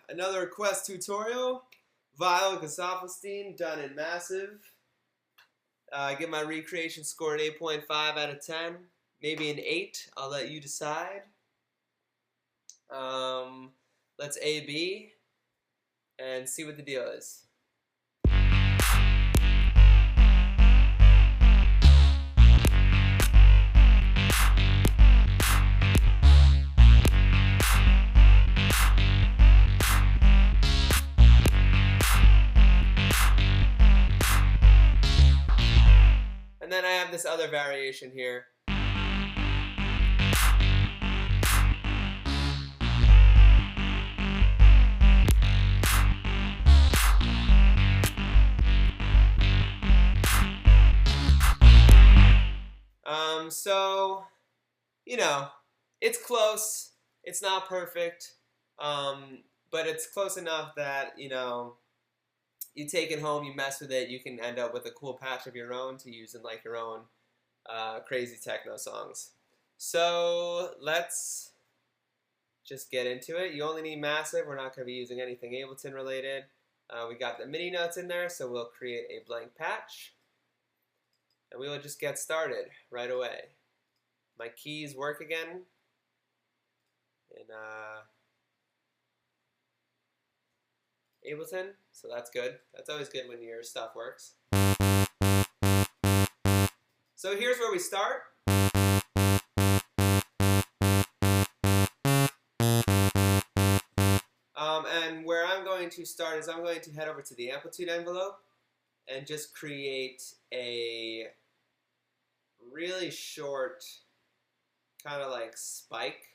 Another request tutorial. Viol, Gesaffelstein, done in massive. I give my recreation score an 8.5 out of 10. Maybe an 8. I'll let you decide. Let's A-B and see what the deal is. And then I have this other variation here. So, it's close. It's not perfect, but it's close enough that, you take it home, you mess with it, you can end up with a cool patch of your own to use in like your own crazy techno songs. So let's just get into it. You only need massive. We're not going to be using anything Ableton related. We got the MIDI notes in there, so we'll create a blank patch. And we will just get started right away. My keys work again. In Ableton, so that's good. That's always good when your stuff works. So here's where we start. And where I'm going to start is I'm going to head over to the amplitude envelope and just create a really short kind of like spike,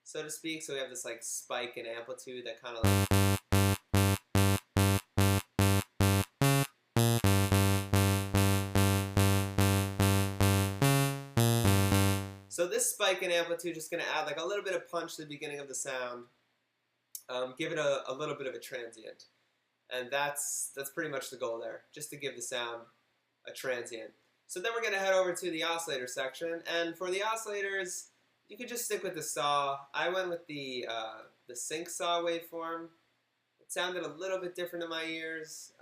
so to speak. So we have this like spike in amplitude that kind of like so this spike in amplitude is just going to add like a little bit of punch to the beginning of the sound, give it a little bit of a transient, and that's pretty much the goal there, just to give the sound a transient. So then we're going to head over to the oscillator section, and for the oscillators, you could just stick with the saw. I went with the sync saw waveform. It sounded a little bit different in my ears,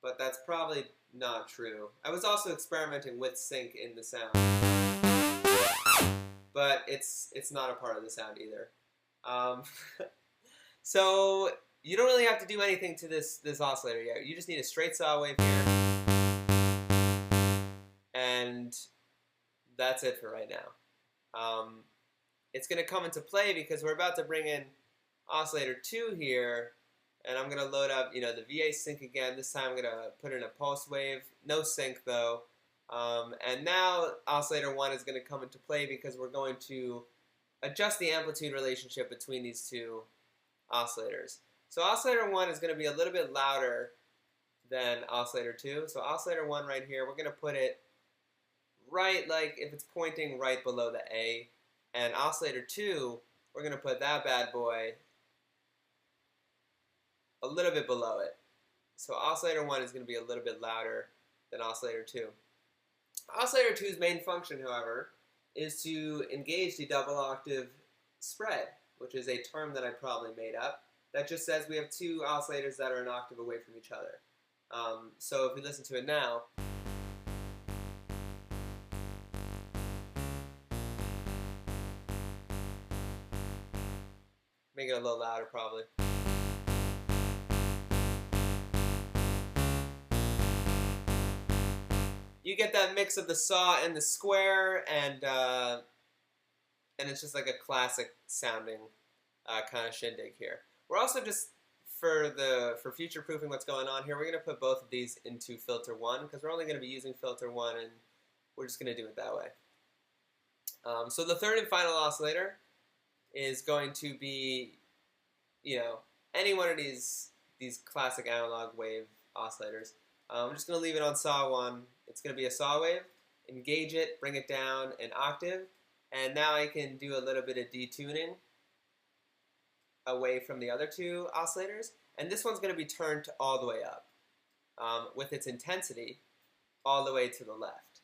but that's probably not true. I was also experimenting with sync in the sound, but it's not a part of the sound either. So you don't really have to do anything to this oscillator yet. You just need a straight saw wave here, and that's it for right now. It's going to come into play because we're about to bring in oscillator 2 here, and I'm going to load up, the VA sync again. This time I'm going to put in a pulse wave, no sync though. And now oscillator 1 is going to come into play because we're going to adjust the amplitude relationship between these two oscillators. So oscillator 1 is going to be a little bit louder than oscillator 2. So oscillator 1 right here, we're going to put it right, like if it's pointing right below the A. And oscillator 2, we're going to put that bad boy a little bit below it. So oscillator 1 is going to be a little bit louder than oscillator 2. Oscillator 2's main function, however, is to engage the double octave spread, which is a term that I probably made up, that just says we have two oscillators that are an octave away from each other. So if we listen to it now, make it a little louder probably. You get that mix of the saw and the square, and it's just like a classic sounding kind of shindig here. We're also just, for future proofing what's going on here, we're going to put both of these into filter 1 because we're only going to be using filter 1, and we're just going to do it that way. So the third and final oscillator is going to be, any one of these classic analog wave oscillators. I'm just going to leave it on saw 1. It's going to be a saw wave, engage it, bring it down an octave, and now I can do a little bit of detuning away from the other two oscillators, and this one's going to be turned all the way up with its intensity all the way to the left.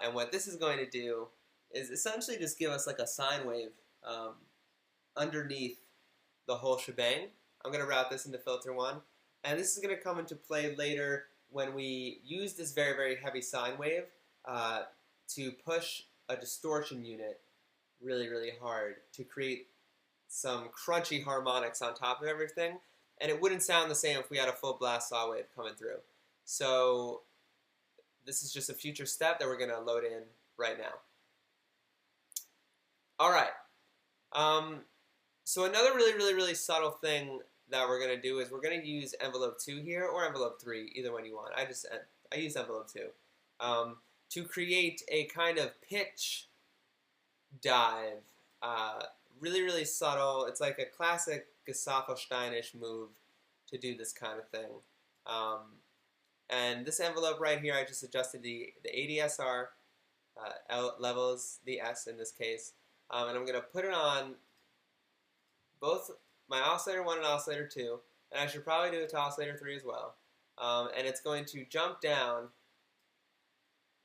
And what this is going to do is essentially just give us like a sine wave underneath the whole shebang. I'm going to route this into filter 1. And this is going to come into play later when we use this very, very heavy sine wave to push a distortion unit really, really hard to create some crunchy harmonics on top of everything. And it wouldn't sound the same if we had a full blast saw wave coming through. So this is just a future step that we're going to load in right now. All right. So another really, really, really subtle thing that we're going to do is we're going to use envelope 2 here, or envelope 3, either one you want. I use envelope 2 to create a kind of pitch dive. Really, really subtle. It's like a classic Gesaffelstein-ish move to do this kind of thing. And this envelope right here, I just adjusted the ADSR levels, the S in this case, and I'm going to put it on both my oscillator 1 and oscillator 2, and I should probably do it to oscillator 3 as well. And it's going to jump down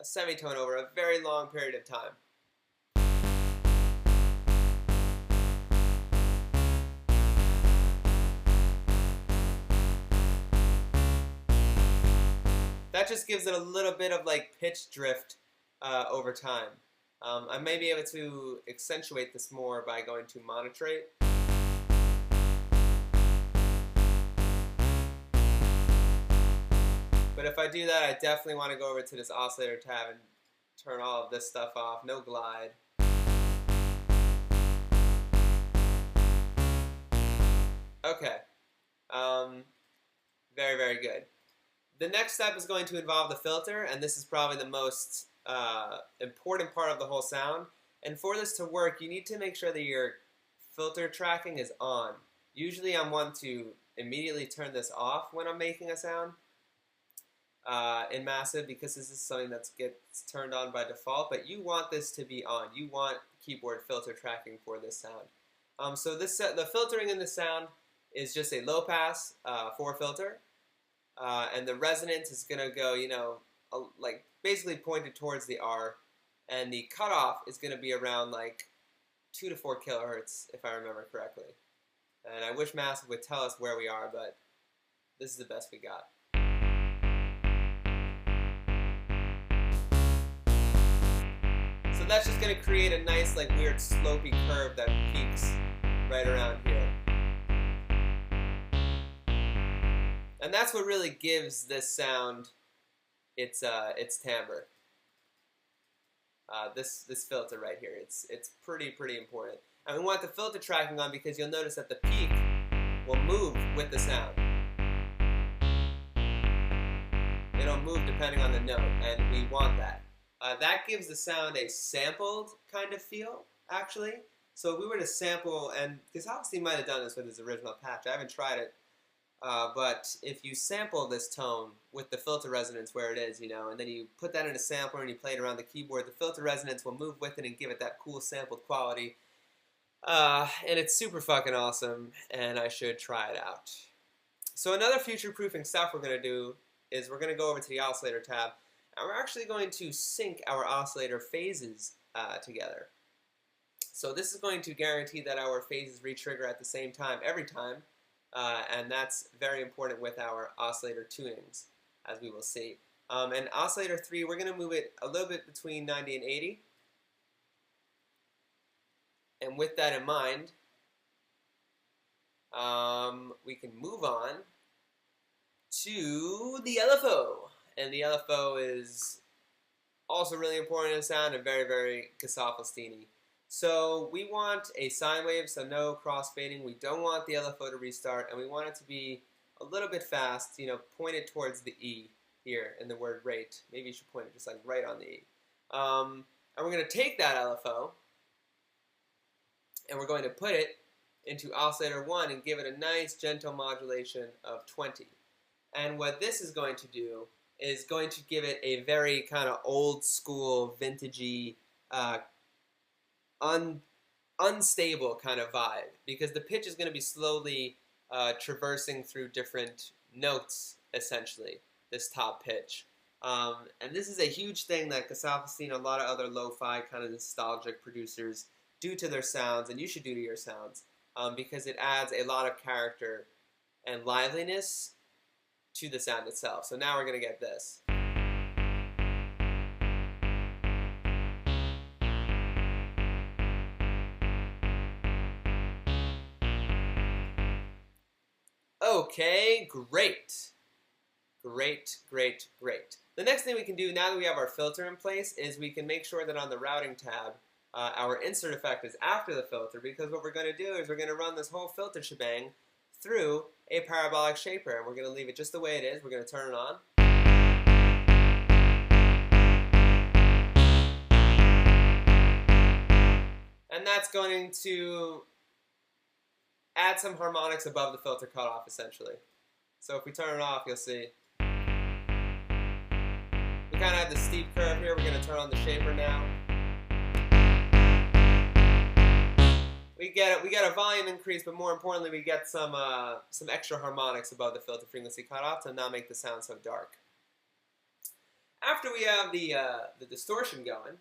a semitone over a very long period of time. That just gives it a little bit of like pitch drift over time. I may be able to accentuate this more by going to monotrate. But if I do that, I definitely want to go over to this oscillator tab and turn all of this stuff off. No glide. Okay. Very, very good. The next step is going to involve the filter, and this is probably the most important part of the whole sound. And for this to work, you need to make sure that your filter tracking is on. Usually I want to immediately turn this off when I'm making a sound in massive, because this is something that gets turned on by default, but you want this to be on. You want keyboard filter tracking for this sound. So the filtering in this sound is just a low pass 4 filter. And the resonance is going to go, like basically pointed towards the R. And the cutoff is going to be around like 2 to 4 kilohertz, if I remember correctly. And I wish Massive would tell us where we are, but this is the best we got. So that's just going to create a nice, like, weird slopey curve that peaks right around here. And that's what really gives this sound its timbre. This filter right here, it's pretty important. And we want the filter tracking on because you'll notice that the peak will move with the sound. It'll move depending on the note, and we want that. That gives the sound a sampled kind of feel, actually. So if we were to sample, and Gesaffelstein might have done this with his original patch, I haven't tried it. But if you sample this tone with the filter resonance where it is, and then you put that in a sampler and you play it around the keyboard, the filter resonance will move with it and give it that cool sampled quality. And it's super fucking awesome, and I should try it out. So another future-proofing stuff we're going to do is we're going to go over to the oscillator tab, and we're actually going to sync our oscillator phases together. So this is going to guarantee that our phases re-trigger at the same time every time. And that's very important with our oscillator tunings, as we will see. And oscillator 3, we're going to move it a little bit between 90 and 80. And with that in mind, we can move on to the LFO. And the LFO is also really important in the sound and very, very Gesaffelstein-y. So we want a sine wave, so no crossfading. We don't want the LFO to restart, and we want it to be a little bit fast, pointed towards the E here in the word rate. Maybe you should point it just like right on the E. And we're going to take that LFO, and we're going to put it into oscillator 1 and give it a nice gentle modulation of 20. And what this is going to do is going to give it a very kind of old school, vintagey, unstable kind of vibe, because the pitch is going to be slowly traversing through different notes, essentially, this top pitch. And this is a huge thing that Gesaffelstein and a lot of other lo-fi kind of nostalgic producers do to their sounds, and you should do to your sounds. because it adds a lot of character and liveliness to the sound itself. So now we're going to get this. Okay, great. Great, great, great. The next thing we can do now that we have our filter in place is we can make sure that on the routing tab, our insert effect is after the filter, because what we're going to do is we're going to run this whole filter shebang through a parabolic shaper, and we're going to leave it just the way it is. We're going to turn it on. And that's going to add some harmonics above the filter cutoff, essentially. So if we turn it off, you'll see we kind of have the steep curve here. We're going to turn on the shaper now. We get a volume increase, but more importantly, we get some extra harmonics above the filter frequency cutoff to not make the sound so dark. After we have the distortion going,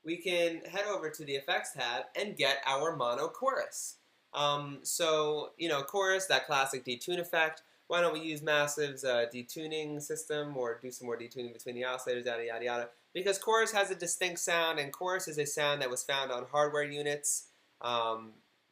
we can head over to the effects tab and get our mono chorus. So, you know, chorus, that classic detune effect. Why don't we use Massive's detuning system, or do some more detuning between the oscillators, yada, yada, yada. Because chorus has a distinct sound, and chorus is a sound that was found on hardware units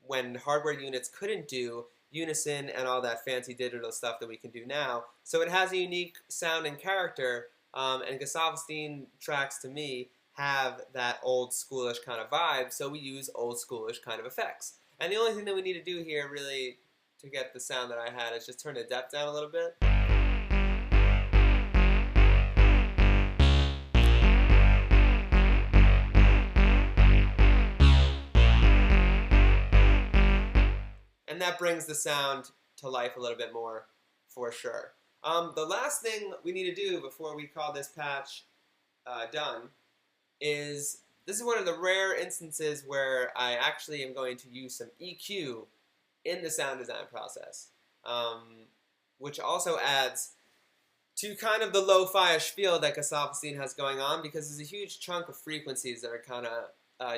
when hardware units couldn't do unison and all that fancy digital stuff that we can do now. So it has a unique sound and character, and Gesaffelstein tracks, to me, have that old schoolish kind of vibe, so we use old schoolish kind of effects. And the only thing that we need to do here, really, to get the sound that I had, is just turn the depth down a little bit. And that brings the sound to life a little bit more, for sure. The last thing we need to do before we call this patch done is, this is one of the rare instances where I actually am going to use some EQ in the sound design process, which also adds to kind of the lo-fi-ish feel that Gesaffelstein has going on, because there's a huge chunk of frequencies that are kind of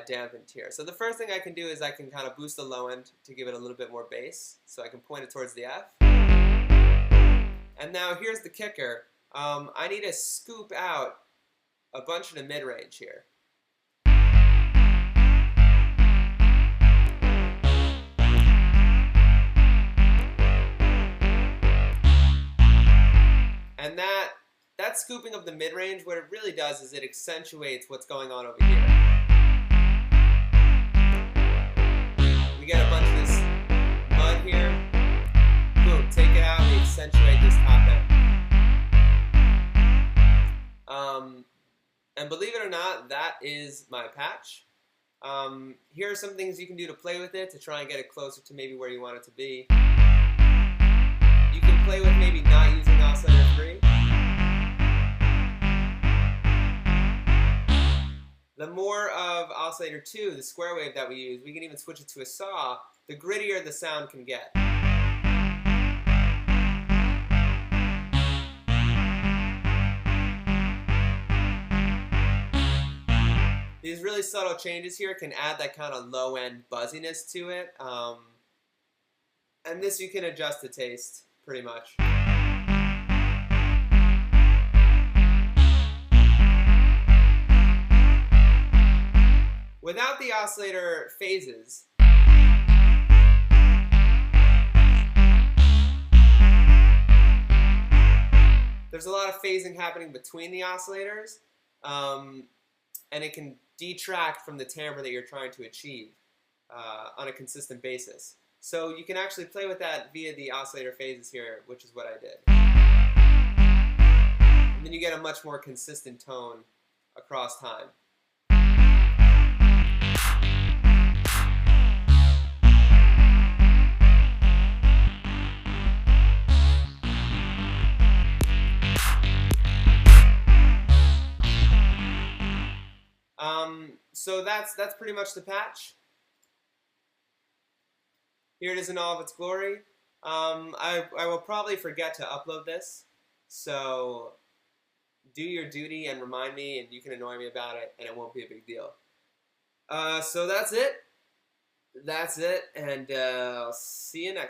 dampened here. So the first thing I can do is I can kind of boost the low end to give it a little bit more bass, so I can point it towards the F. And now here's the kicker. I need to scoop out a bunch of the mid-range here. And that scooping of the mid-range, what it really does is it accentuates what's going on over here. We get a bunch of this mud here. Boom, take it out and we accentuate this top end. And believe it or not, that is my patch. Here are some things you can do to play with it to try and get it closer to maybe where you want it to be. You can play with maybe not using oscillator 3. The more of oscillator 2, the square wave that we use, we can even switch it to a saw, the grittier the sound can get. These really subtle changes here can add that kind of low-end buzziness to it. And this you can adjust to taste, pretty much. Without the oscillator phases, there's a lot of phasing happening between the oscillators, and it can detract from the timbre that you're trying to achieve on a consistent basis. So you can actually play with that via the oscillator phases here, which is what I did. And then you get a much more consistent tone across time. So that's pretty much the patch. Here it is in all of its glory. I will probably forget to upload this, so do your duty and remind me, and you can annoy me about it, and it won't be a big deal. So that's it. that's it, and I'll see you next